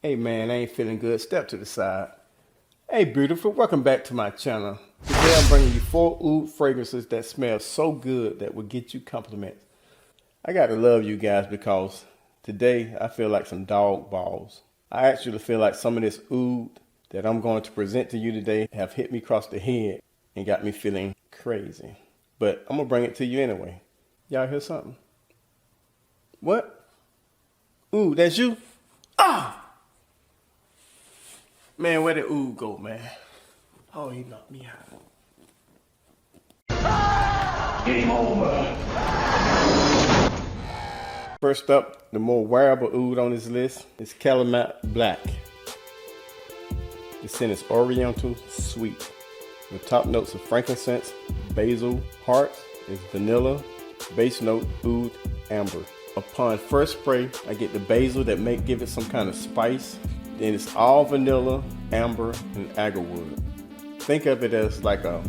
Hey man, I ain't feeling good. Step to the side. Hey beautiful, welcome back to my channel. Today I'm bringing you 4 oud fragrances that smell so good that will get you compliments. I gotta love you guys because today I feel like some dog balls. I actually feel like some of this oud that I'm going to present to you today have hit me across the head and got me feeling crazy. But I'm gonna bring it to you anyway. Y'all hear something? What? Ooh, that's you? Ah! Man, where did Oud go, man? Oh, he knocked me out. Game over. First up, the more wearable oud on this list is Keller Black. The scent is oriental sweet with top notes of frankincense, basil, heart is vanilla, base note oud amber. Upon first spray, I get the basil that may give it some kind of spice. Then it's all vanilla, amber, and agarwood. Think of it as like a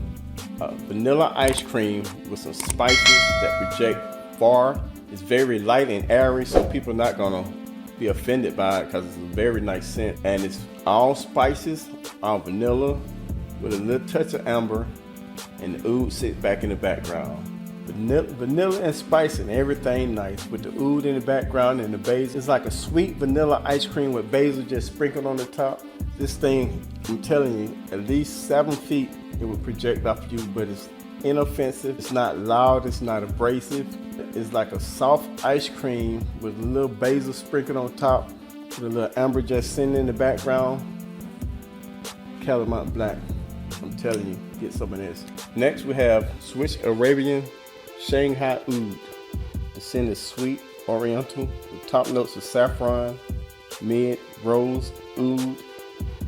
vanilla ice cream with some spices that project far. It's very light and airy, so people are not gonna be offended by it because it's a very nice scent. And it's all spices, all vanilla, with a little touch of amber, and the oud sits back in the background. Vanilla and spice and everything nice with the oud in the background and the basil. It's like a sweet vanilla ice cream with basil just sprinkled on the top. This thing, I'm telling you, at least 7 feet it will project off you, but it's inoffensive. It's not loud, it's not abrasive. It's like a soft ice cream with a little basil sprinkled on top with a little amber just sitting in the background. Keller Black, I'm telling you, get some of this. Next we have Swiss Arabian Shanghai Oud. The scent is sweet, oriental, with top notes of saffron, mid, rose, oud,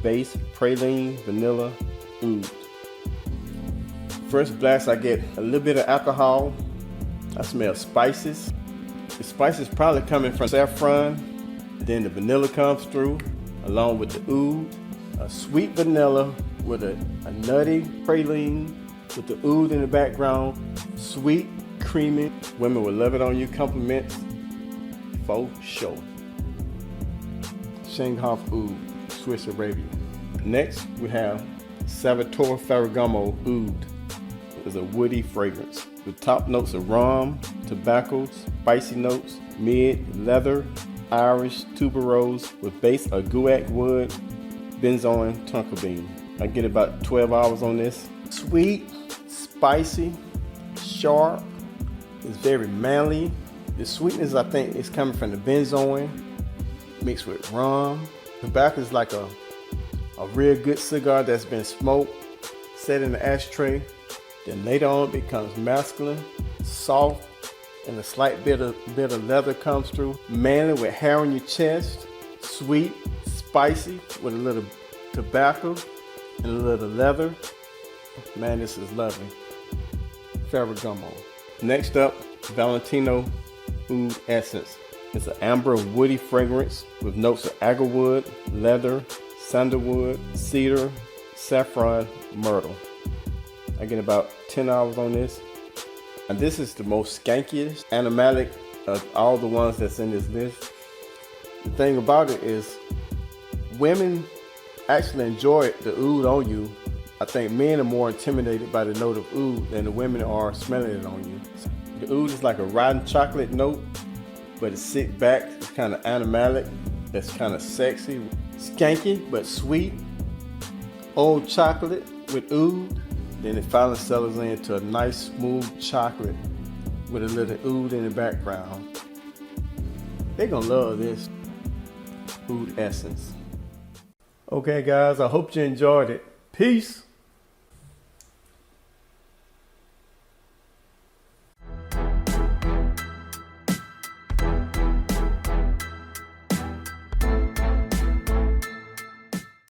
base, praline, vanilla, oud. First blast, I get a little bit of alcohol. I smell spices. The spices probably coming from saffron. Then the vanilla comes through, along with the oud. A sweet vanilla with a nutty praline, with the oud in the background. Sweet, creamy. Women will love it on you. Compliments for sure. Shanghai Oud, Swiss Arabian. Next we have Salvatore Ferragamo Oud. It's a woody fragrance with top notes of rum, tobacco, spicy notes, mid, leather, Irish, tuberose with base of guaiac wood, benzoin, tonka bean. I get about 12 hours on this. Sweet, spicy, sharp. It's very manly. The sweetness, I think, is coming from the benzoin mixed with rum. Tobacco is like a real good cigar that's been smoked, set in the ashtray. Then later on it becomes masculine, soft, and a slight bit of leather comes through. Manly with hair on your chest. Sweet, spicy with a little tobacco and a little leather. Man, this is lovely. Ferragamo. Next up, Valentino Oud Essence. It's an amber woody fragrance with notes of agarwood, leather, sandalwood, cedar, saffron, myrtle. I get about 10 hours on this. And this is the most skankiest aromatic of all the ones that's in this list. The thing about it is women actually enjoy the oud on you. I think men are more intimidated by the note of oud than the women are smelling it on you. The oud is like a rotten chocolate note, but it sits back, it's kind of animalic, that's kind of sexy, skanky but sweet. Old chocolate with oud, then it finally settles into a nice smooth chocolate with a little oud in the background. They're gonna love this oud essence. Okay guys, I hope you enjoyed it. Peace.